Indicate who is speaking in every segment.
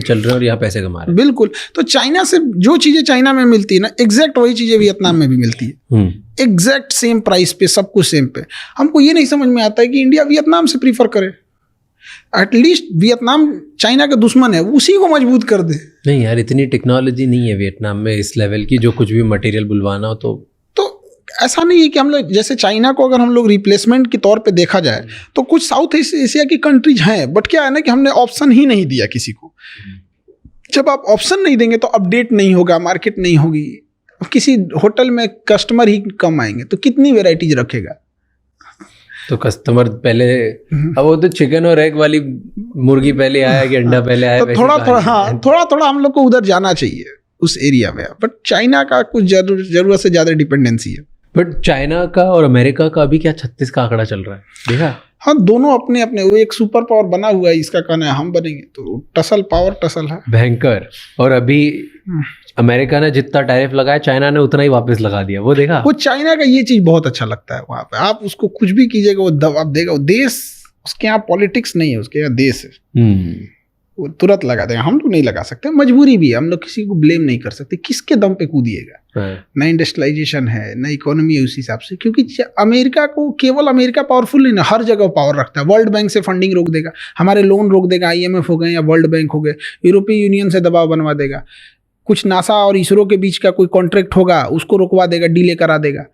Speaker 1: चल रहे हैं और यहाँ पैसे कमा रहे हैं।
Speaker 2: बिल्कुल। तो चाइना से जो चीजें चाइना में मिलती है ना, एग्जैक्ट वही चीजें वियतनाम में भी मिलती है, एग्जैक्ट सेम प्राइस पे, सब कुछ सेम पे। हमको ये नहीं समझ में आता है कि इंडिया वियतनाम से प्रीफर करे। एटलीस्ट वियतनाम चाइना का दुश्मन है, उसी को मजबूत कर दे।
Speaker 1: नहीं यार, इतनी टेक्नोलॉजी नहीं है वियतनाम में इस लेवल की, जो कुछ भी मटेरियल बुलवाना हो तो
Speaker 2: ऐसा नहीं है कि हम लोग जैसे चाइना को अगर हम लोग रिप्लेसमेंट के तौर पे देखा जाए तो कुछ साउथ एशिया की कंट्रीज हैं, बट क्या है ना कि हमने ऑप्शन ही नहीं दिया किसी को। जब आप ऑप्शन नहीं देंगे तो अपडेट नहीं होगा, मार्केट नहीं होगी, किसी होटल में कस्टमर ही कम आएंगे तो कितनी वेराइटीज रखेगा।
Speaker 1: तो कस्टमर पहले, अब वो तो चिकन और एग वाली मुर्गी पहले आया कि अंडा पहले आया,
Speaker 2: तो थोड़ा हम लोग को उधर जाना चाहिए उस एरिया में। बट चाइना का कुछ जरूरत से ज्यादा डिपेंडेंसी है।
Speaker 1: बट चाइना का और अमेरिका का अभी क्या 36 का आंकड़ा चल रहा है, देखा?
Speaker 2: हाँ, दोनों अपने अपने, वो एक सुपर पावर बना हुआ है, इसका कहना है हम बनेंगे, तो टसल है
Speaker 1: भयंकर। और अभी अमेरिका ने जितना टैरिफ लगाया चाइना ने उतना ही वापस लगा दिया, वो देखा?
Speaker 2: वो चाइना का ये चीज बहुत अच्छा लगता है। वहां पे आप उसको कुछ भी कीजिएगा वो दबाव देगा। वो देश, उसके यहाँ पॉलिटिक्स नहीं है, उसके यहाँ देश है। वो तुरंत लगा देगा। हम लोग नहीं लगा सकते, मजबूरी भी है, हम लोग किसी को ब्लेम नहीं कर सकते। किसके दम पे कूदिएगा? ना इंडस्ट्रियलाइजेशन है, ना इकोनॉमी है उस हिसाब से। क्योंकि अमेरिका को, केवल अमेरिका पावरफुल नहीं ना, हर जगह पावर रखता है। वर्ल्ड बैंक से फंडिंग रोक देगा, हमारे लोन रोक देगा, IMF हो गए या वर्ल्ड बैंक हो गए, यूरोपीय यूनियन से दबाव बनवा देगा। कुछ नासा और इसरो के बीच का कोई कॉन्ट्रैक्ट होगा उसको रुकवा देगा, डिले करा देगा।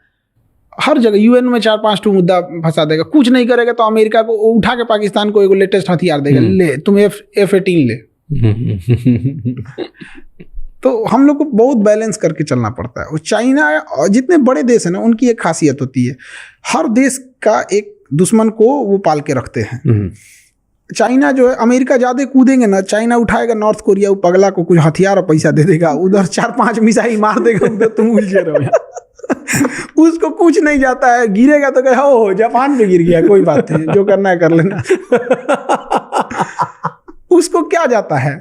Speaker 2: हर जगह UN में 4-5 मुद्दा फंसा देगा। कुछ नहीं करेगा तो अमेरिका को उठा के पाकिस्तान को एक लेटेस्ट हथियार देगा, ले तुम F-18 ले। तो हम लोग को बहुत बैलेंस करके चलना पड़ता है। और चाइना और जितने बड़े देश हैं ना, उनकी एक खासियत होती है, हर देश का एक दुश्मन को वो पाल के रखते हैं। चाइना जो है, अमेरिका ज्यादा कूदेंगे ना, चाइना उठाएगा नॉर्थ कोरिया, वो पगला को कुछ हथियार और पैसा दे देगा, उधर 4-5 मिसाइल मार देगा, उधर तुम उलझे रहो। उसको कुछ नहीं जाता है, गिरेगा तो कहे हो जापान पे गिर गया, कोई बात नहीं, जो करना है कर लेना। उसको क्या जाता है?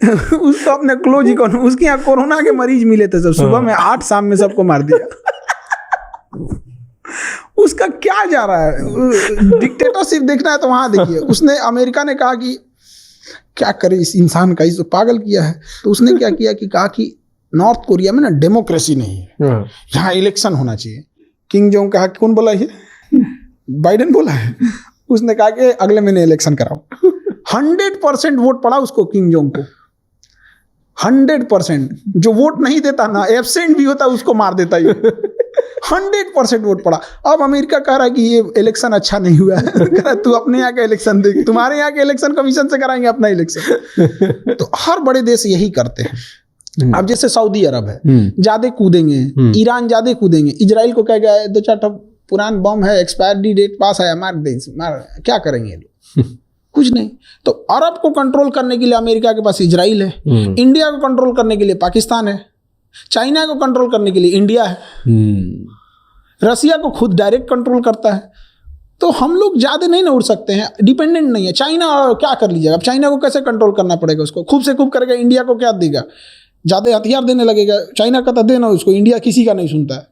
Speaker 2: उसको अपने क्लोज इकोनॉमी, उसके यहाँ कोरोना के मरीज मिले थे सब, सुबह में 8, शाम में सबको मार दिया। उसका क्या जा रहा है? डिक्टेटरशिप देखना है तो वहां देखिए। उसने, अमेरिका ने कहा कि क्या करे इस इंसान का, इसको पागल किया है। तो उसने क्या किया कि कहा कि नॉर्थ कोरिया में ना डेमोक्रेसी नहीं है, यहाँ इलेक्शन होना चाहिए। किंग जोंग कहा, कौन बोला ये? बाइडेन बोला है। उसने कहा कि अगले महीने इलेक्शन कराओ। 100% वोट पड़ा उसको, किंग जोंग को 100%। जो वोट नहीं देता ना, एब्सेंट भी होता, उसको मार देता ये। 100% वोट पड़ा। अब अमेरिका कह रहा है कि ये इलेक्शन अच्छा नहीं हुआ है। कह रहा तू अपने यहाँ का इलेक्शन देख, तुम्हारे यहाँ के इलेक्शन कमीशन से कराएंगे अपना इलेक्शन। तो हर बड़े देश यही करते हैं। अब जैसे सऊदी अरब है, ज्यादा कूदेंगे, ईरान ज्यादा कूदेंगे, इजराइल को कह गया 2-4 पुरान बम है, एक्सपायरी डेट पास है, मार क्या करेंगे लोग? कुछ नहीं। तो अरब को कंट्रोल करने के लिए अमेरिका के पास इजराइल है, इंडिया को कंट्रोल करने के लिए पाकिस्तान है, चाइना को कंट्रोल करने के लिए इंडिया है, रसिया को खुद डायरेक्ट कंट्रोल करता है। तो हम लोग ज्यादा नहीं ना उड़ सकते हैं, डिपेंडेंट नहीं है। चाइना क्या कर लीजिएगा? अब चाइना को कैसे कंट्रोल करना पड़ेगा? उसको खूब से खूब करेगा, इंडिया को क्या देगा? ज्यादा हथियार देने लगेगा। चाइना का तो देना उसको, इंडिया किसी का नहीं सुनता है।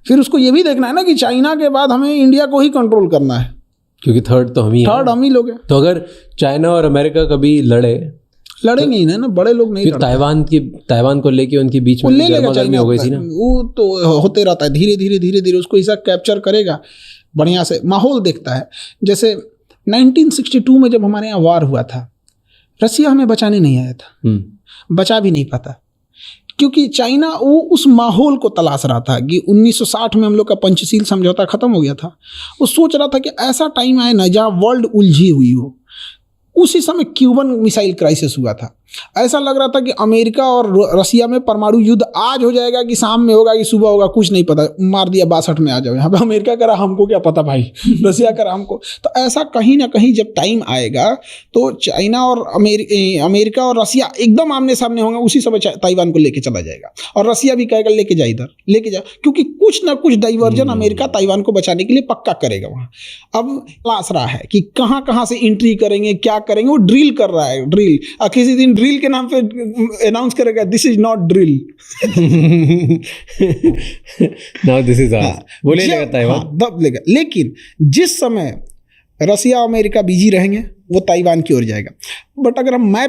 Speaker 2: फिर उसको ये भी देखना है ना कि चाइना के बाद हमें इंडिया को ही कंट्रोल करना है,
Speaker 1: क्योंकि थर्ड हम ही लोग हैं। तो अगर चाइना और अमेरिका कभी लड़ेंगे ही ना, बड़े लोग नहीं। ताइवान को लेके उनके बीच में गर्मा-गर्मी हो गई थी ना,
Speaker 2: वो तो होते रहता है। धीरे धीरे उसको ऐसा कैप्चर करेगा, बढ़िया से माहौल देखता है। जैसे 1962 में जब हमारे यहाँ वार हुआ था, रसिया हमें बचाने नहीं आया था, बचा भी नहीं पाता, क्योंकि चाइना वो उस माहौल को तलाश रहा था कि 1960 में हम लोग का पंचशील समझौता खत्म हो गया था। वो सोच रहा था कि ऐसा टाइम आए ना जहाँ वर्ल्ड उलझी हुई हो। उसी समय क्यूबन मिसाइल क्राइसिस हुआ था। ऐसा लग रहा था कि अमेरिका और रसिया में परमाणु युद्ध आज हो जाएगा कि शाम में होगा कि सुबह होगा, कुछ नहीं पता। मार दिया 62 में आ जाओ। यहाँ पे अमेरिका करा, हमको क्या पता भाई, रसिया करा हमको। तो ऐसा कहीं ना कहीं जब टाइम आएगा तो चाइना और अमेरिका और रसिया एकदम आमने सामने होंगे। उसी समय ताइवान को लेके चला जाएगा और रसिया भी कहेगा लेके जा, इधर लेके जा, क्योंकि कुछ ना कुछ डाइवर्जन अमेरिका ताइवान को बचाने के लिए पक्का करेगा वहाँ। अब क्लास रहा है कि कहाँ कहाँ से एंट्री करेंगे, क्या करेंगे, वो ड्रिल कर रहा है, ड्रिल। और किसी दिन ड्रिल के नाम पे अनाउंस करेगा this is not drill,
Speaker 1: now this is वो ले लेगा ताइवान,
Speaker 2: दब लेगा। लेकिन जिस समय रसिया अमेरिका बिजी रहेंगे वो ताइवान की ओर जाएगा। बट अगर हम मैप